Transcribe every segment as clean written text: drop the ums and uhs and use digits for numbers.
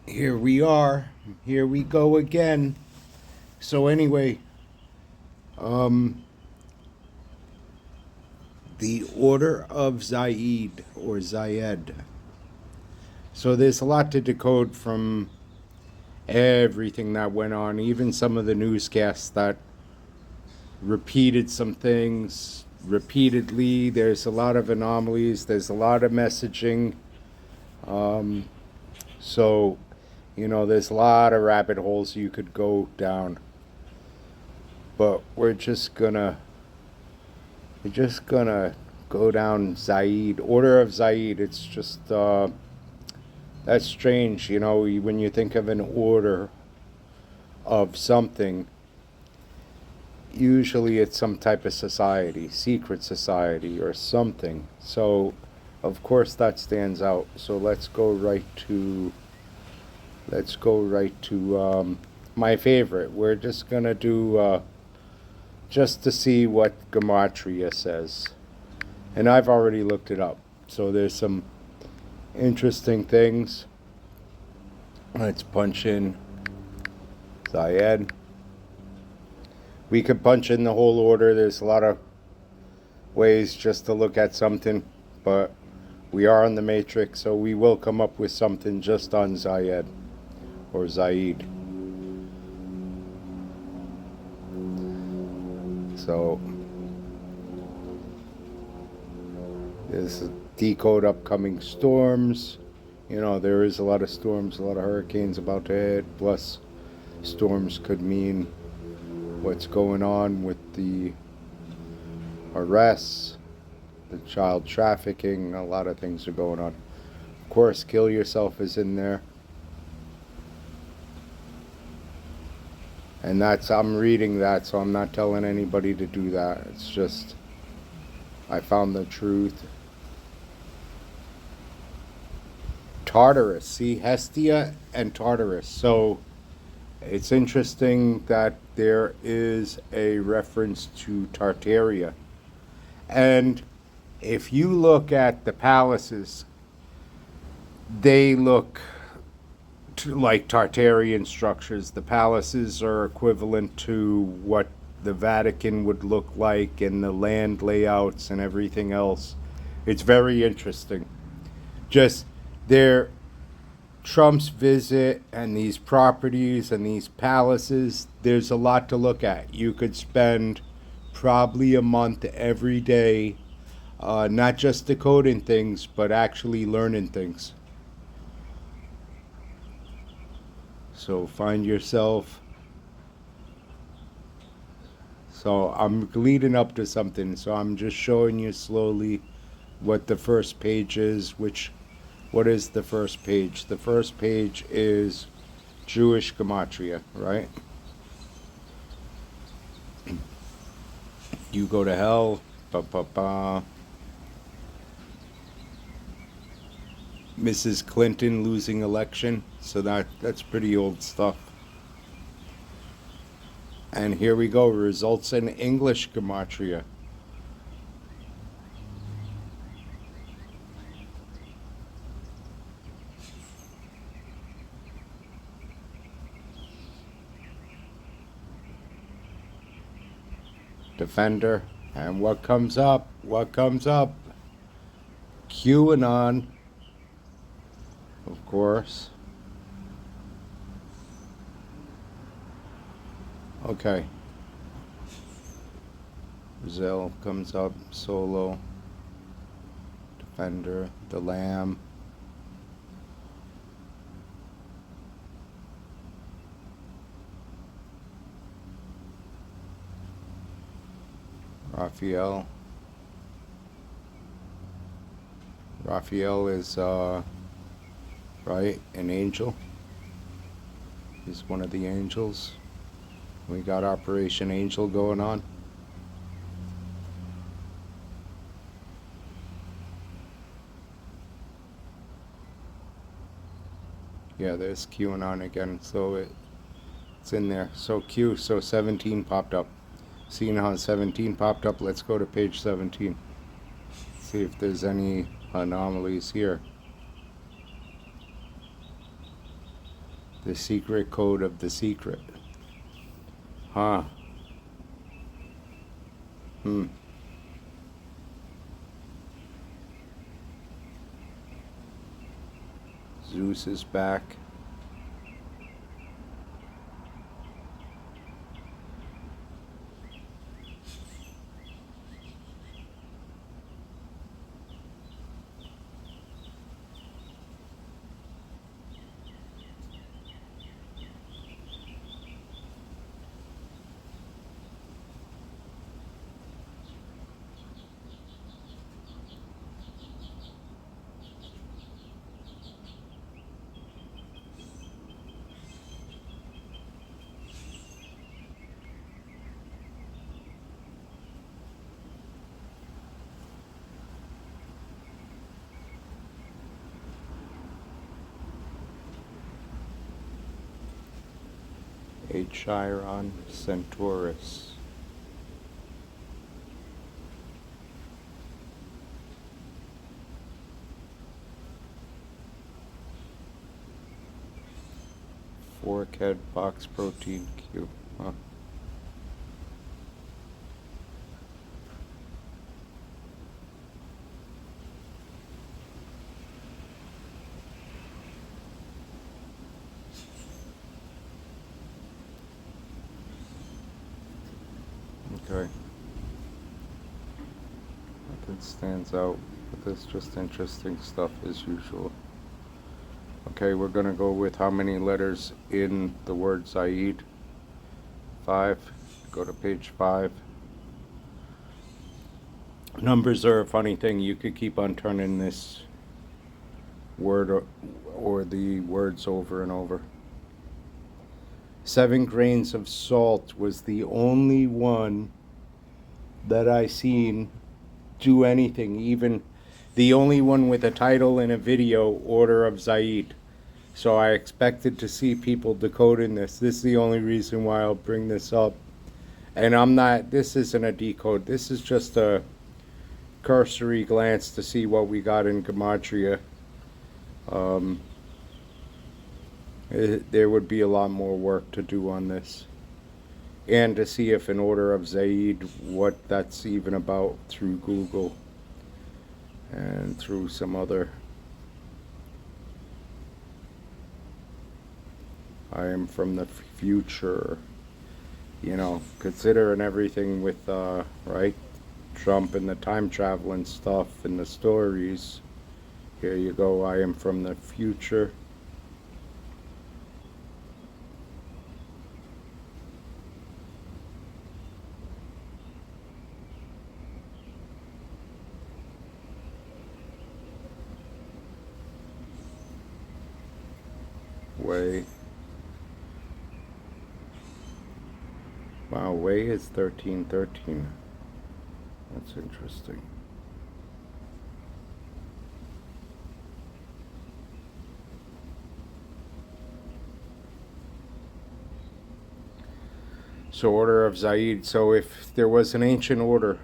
Here we are. Here we go again. So anyway, um, the Order of Zaid or Zayed. So there's a lot to decode from everything that went on, even some of the newscasts that repeated some things repeatedly. There's a lot of anomalies. There's a lot of messaging. Um, so, there's a lot of rabbit holes you could go down. But we're just gonna go down Zaid, Order of Zaid. It's just that's strange, when you think of an order of something. Usually, it's some type of society, secret society, or something. So, of course, that stands out. So let's go right to my favorite. We're just gonna do just to see what gematria says, and I've already looked it up. So there's some interesting things. Let's punch in Zayed. We could punch in the whole order. There's a lot of ways just to look at something, but we are on the matrix, so we will come up with something just on Zayed or Zaid. So there's decode upcoming storms. There is a lot of storms, a lot of hurricanes about to hit. Plus, storms could mean what's going on with the arrests, the child trafficking. A lot of things are going on. Of course, kill yourself is in there. And I'm reading that, so I'm not telling anybody to do that. It's just, I found the truth. Tartarus, see, Hestia and Tartarus. So it's interesting that there is a reference to Tartaria. And if you look at the palaces, they look like Tartarian structures. The palaces are equivalent to what the Vatican would look like, and the land layouts and everything else. It's very interesting. Just their Trump's visit and these properties and these palaces, there's a lot to look at. You could spend probably a month every day, not just decoding things, but actually learning things. So find yourself. So I'm leading up to something, so I'm just showing you slowly what the first page is, what is the first page? The first page is Jewish gematria, right? You go to hell, ba ba ba. Mrs. Clinton losing election, so that's pretty old stuff. And here we go, results in English gematria. Defender. And what comes up? What comes up? QAnon, of course. Okay. Brazil comes up. Solo. Defender. The Lamb. Raphael. Raphael is, right, an angel. He's one of the angels. We got Operation Angel going on. Yeah, there's QAnon again, so it's in there. So 17 popped up. Seeing how 17 popped up, let's go to page 17. See if there's any anomalies here. The secret code of the secret. Huh. Hmm. Zeus is back. Chiron Centaurus. Forkhead box protein cube. Huh. Okay. Nothing stands out, but there's just interesting stuff as usual. Okay, we're gonna go with how many letters in the word Zaid. 5. Go to page 5. Numbers are a funny thing. You could keep on turning this word or the words over and over. 7 grains of salt was the only one that I seen do anything, even the only one with a title and a video, Order of Zaid. So I expected to see people decoding this. This is the only reason why I'll bring this up. And this isn't a decode, this is just a cursory glance to see what we got in gematria. There would be a lot more work to do on this. And to see if an Order of Zaid, what that's even about through Google and through some other. I am from the future. Considering everything with, right, Trump and the time traveling stuff and the stories. Here you go, I am from the future. Way. Wow, way is 1313. That's interesting. So Order of Zaid. So if there was an ancient order,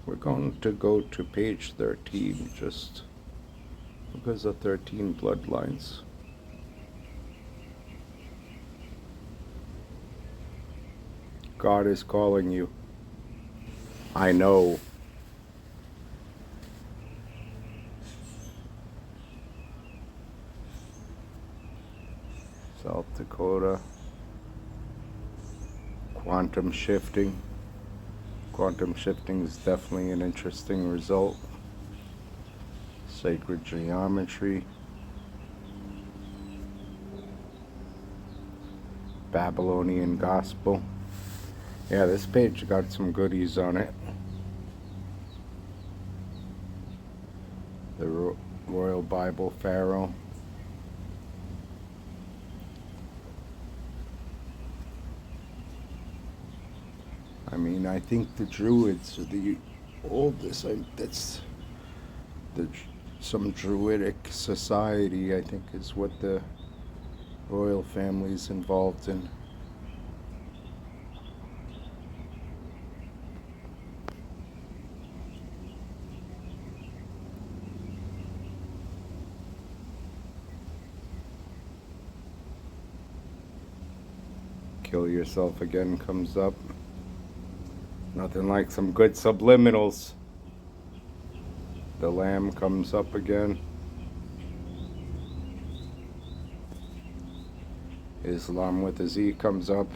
we're going to go to page 13 just because of 13 bloodlines. God is calling you. I know. South Dakota. Quantum shifting. Quantum shifting is definitely an interesting result. Sacred geometry. Babylonian gospel. Yeah, this page got some goodies on it. The Royal Bible Pharaoh. I mean, I think the Druids are the oldest. That's some Druidic society, I think, is what the royal family is involved in. Kill yourself again comes up. Nothing like some good subliminals. The lamb comes up again. Islam with a Z comes up.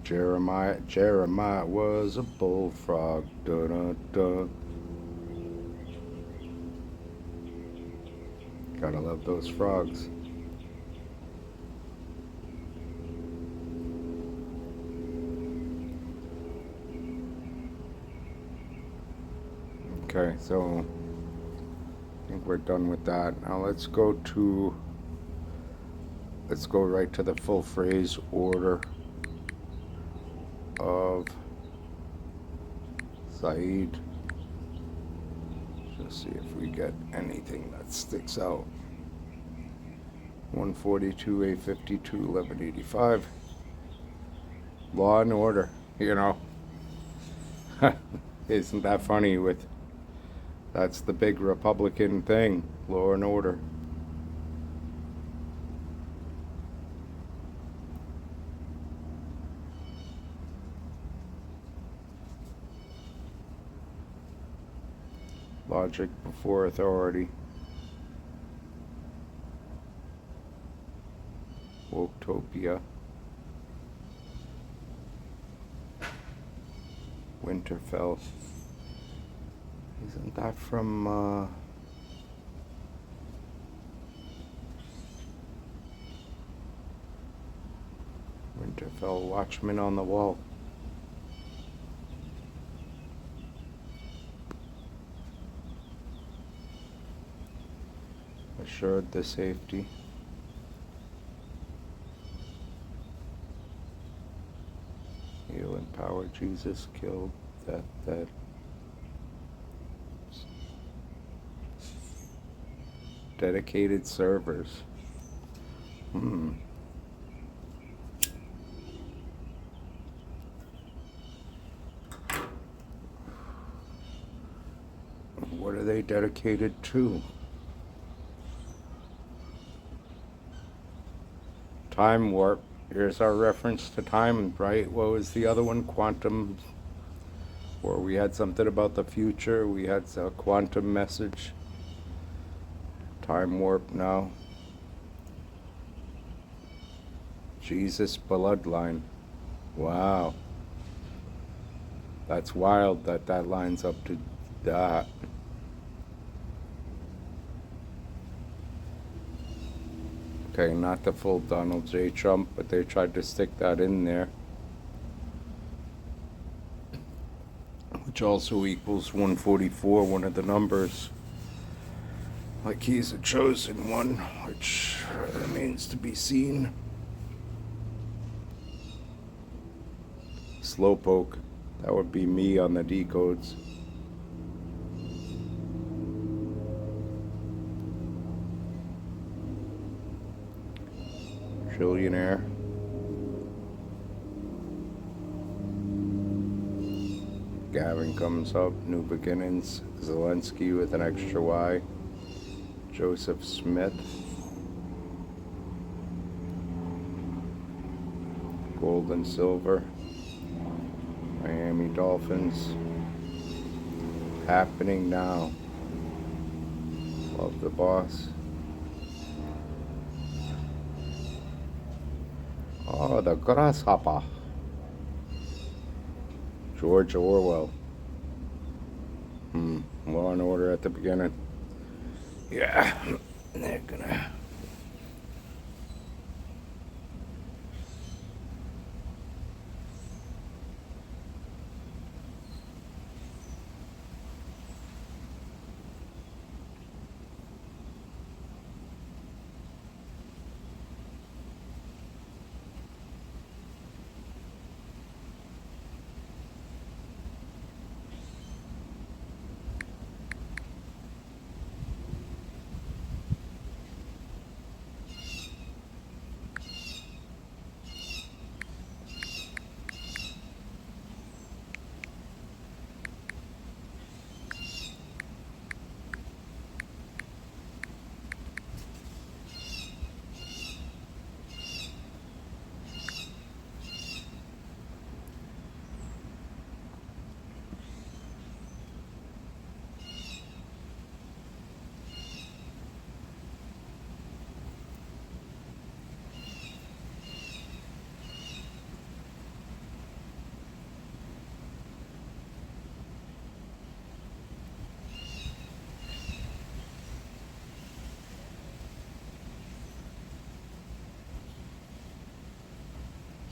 Jeremiah was a bullfrog. Dun, dun, dun. Gotta love those frogs. Okay, so I think we're done with that. Now let's go right to the full phrase order of Saeed. Just see if we get anything that sticks out. 142, 852, 1185. Law and order, you know. Isn't that funny with that's the big Republican thing, law and order. Logic before authority. Woketopia. Winterfell. Isn't that from Winterfell, Watchman on the Wall? Assured the safety. Heal and power, Jesus killed death dead. Dedicated servers. What are they dedicated to? Time warp. Here's our reference to time, right? What was the other one? Quantum. Or we had something about the future. We had a quantum message. Time warp now. Jesus bloodline. Wow. That's wild that lines up to that. Okay, not the full Donald J. Trump, but they tried to stick that in there. Which also equals 144, one of the numbers. Like he's a chosen one, which remains to be seen. Slowpoke, that would be me on the decodes. Trillionaire. Gavin comes up, New Beginnings. Zelensky with an extra Y. Joseph Smith. Gold and silver. Miami Dolphins. Happening now. Love the boss. Oh, the grasshopper. George Orwell. Law and Order at the beginning. Yeah, they're gonna.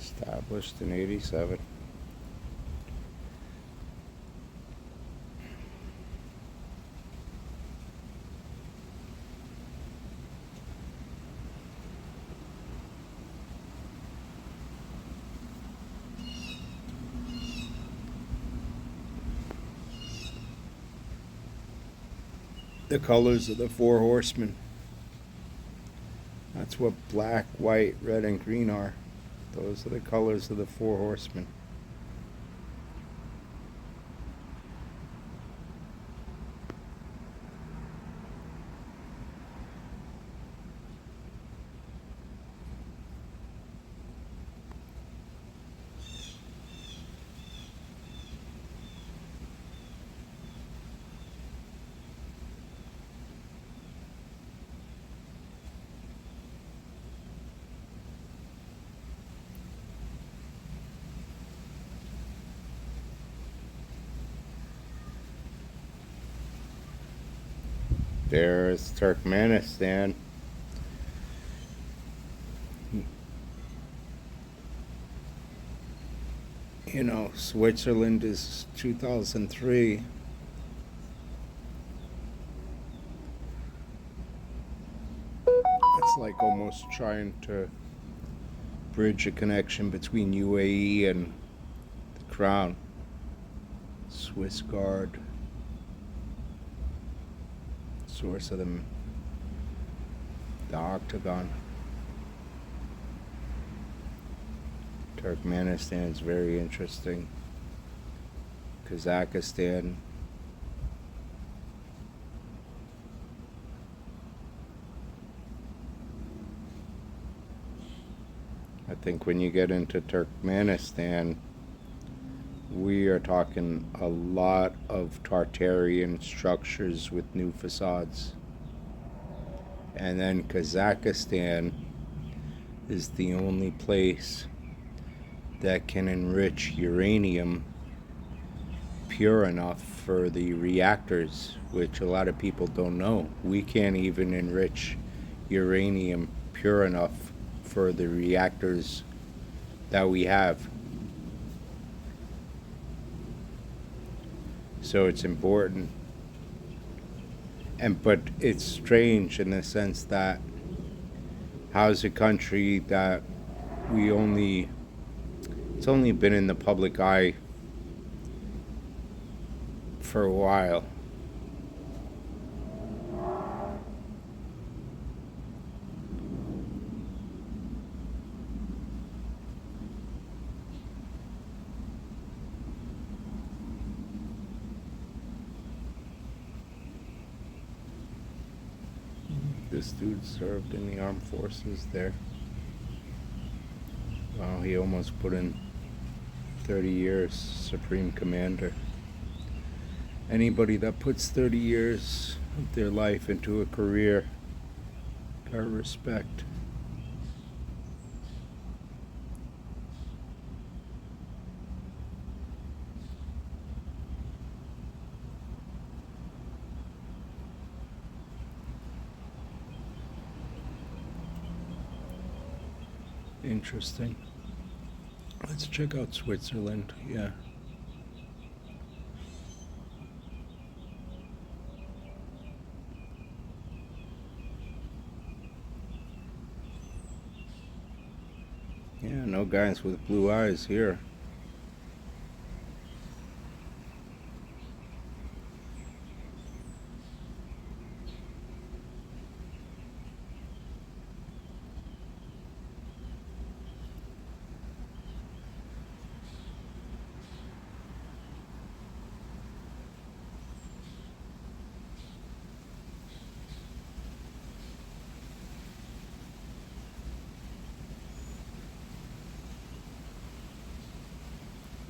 Established in 87. The colors of the four horsemen. That's what black, white, red, and green are. Those are the colors of the four horsemen. There's Turkmenistan. You know, Switzerland is 2003. It's like almost trying to bridge a connection between UAE and the Crown. Swiss Guard. Source of the octagon. Turkmenistan is very interesting. Kazakhstan. I think when you get into Turkmenistan, we are talking a lot of Tartarian structures with new facades. And then Kazakhstan is the only place that can enrich uranium pure enough for the reactors, which a lot of people don't know. We can't even enrich uranium pure enough for the reactors that we have. So it's important. But it's strange in the sense that how's a country that it's only been in the public eye for a while. This dude served in the armed forces there. Wow, he almost put in 30 years, Supreme Commander. Anybody that puts 30 years of their life into a career, got respect. Interesting. Let's check out Switzerland. Yeah. Yeah, no guys with blue eyes here.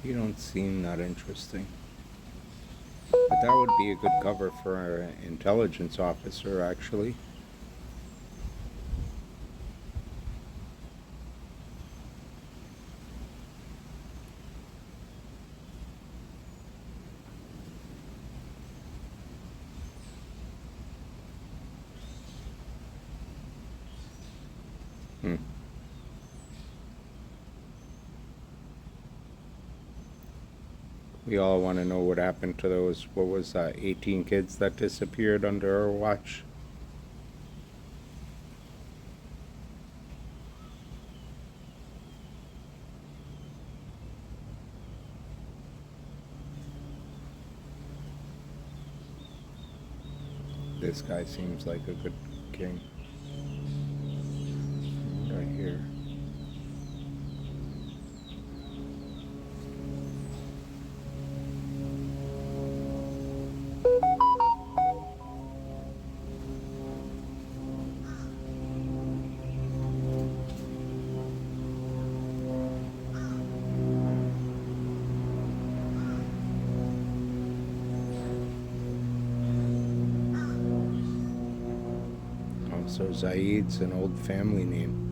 You don't seem that interesting. But that would be a good cover for an intelligence officer, actually. Hmm. We all want to know what happened to those, what was that, 18 kids that disappeared under our watch? This guy seems like a good king. Right here. Oh, so Zaid's an old family name.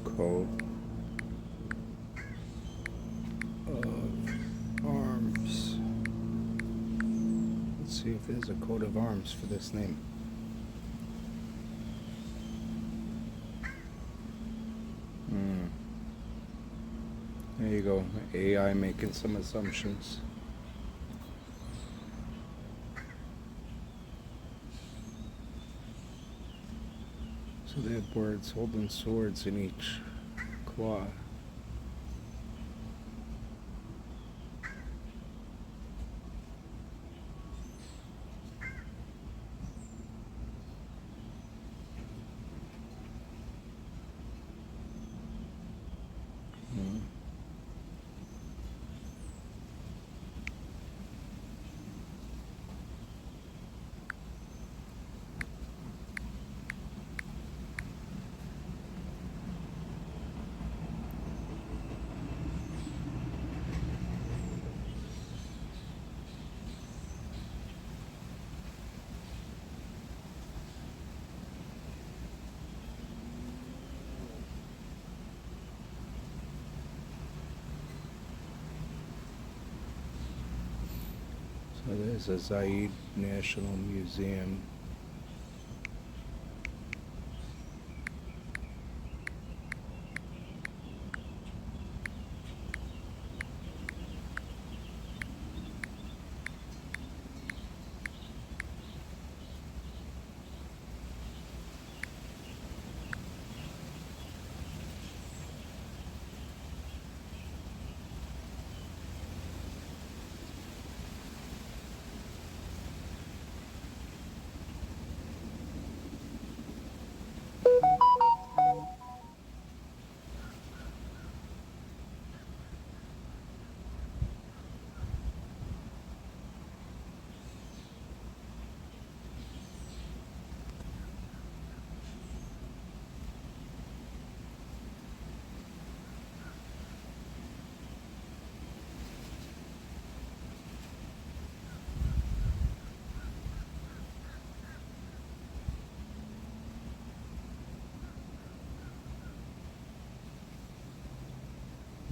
Coat of arms. Let's see if there's a coat of arms for this name. There you go. AI making some assumptions. So they have birds holding swords in each claw. So there's a Zaid National Museum.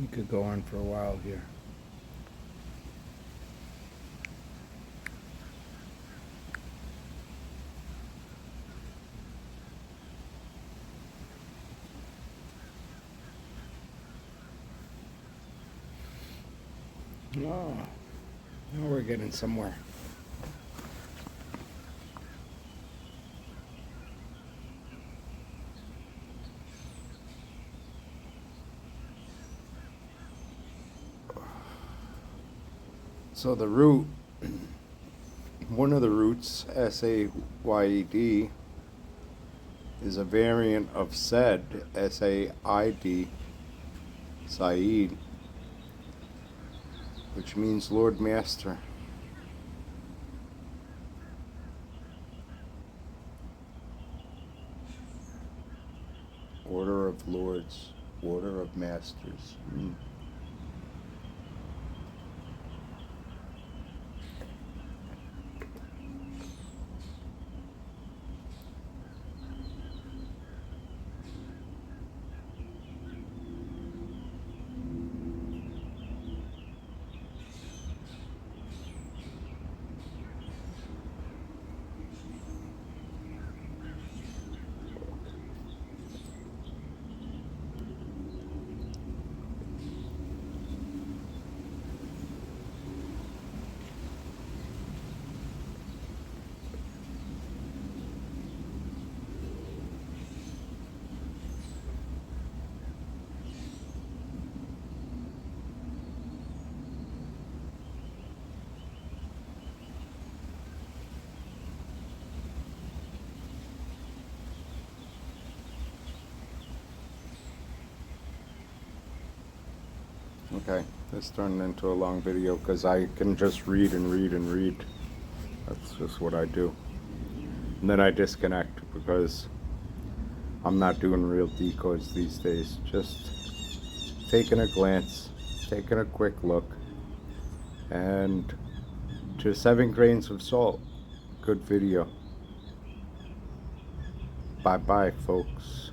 You could go on for a while here. Oh, now we're getting somewhere. So the root, one of the roots, S-A-Y-E-D, is a variant of Said, S-A-I-D, Said, which means Lord Master. Order of Lords, Order of Masters. Okay, this turned into a long video because I can just read and read and read. That's just what I do. And then I disconnect because I'm not doing real decodes these days. Just taking a glance, taking a quick look, and just 7 grains of salt. Good video. Bye bye, folks.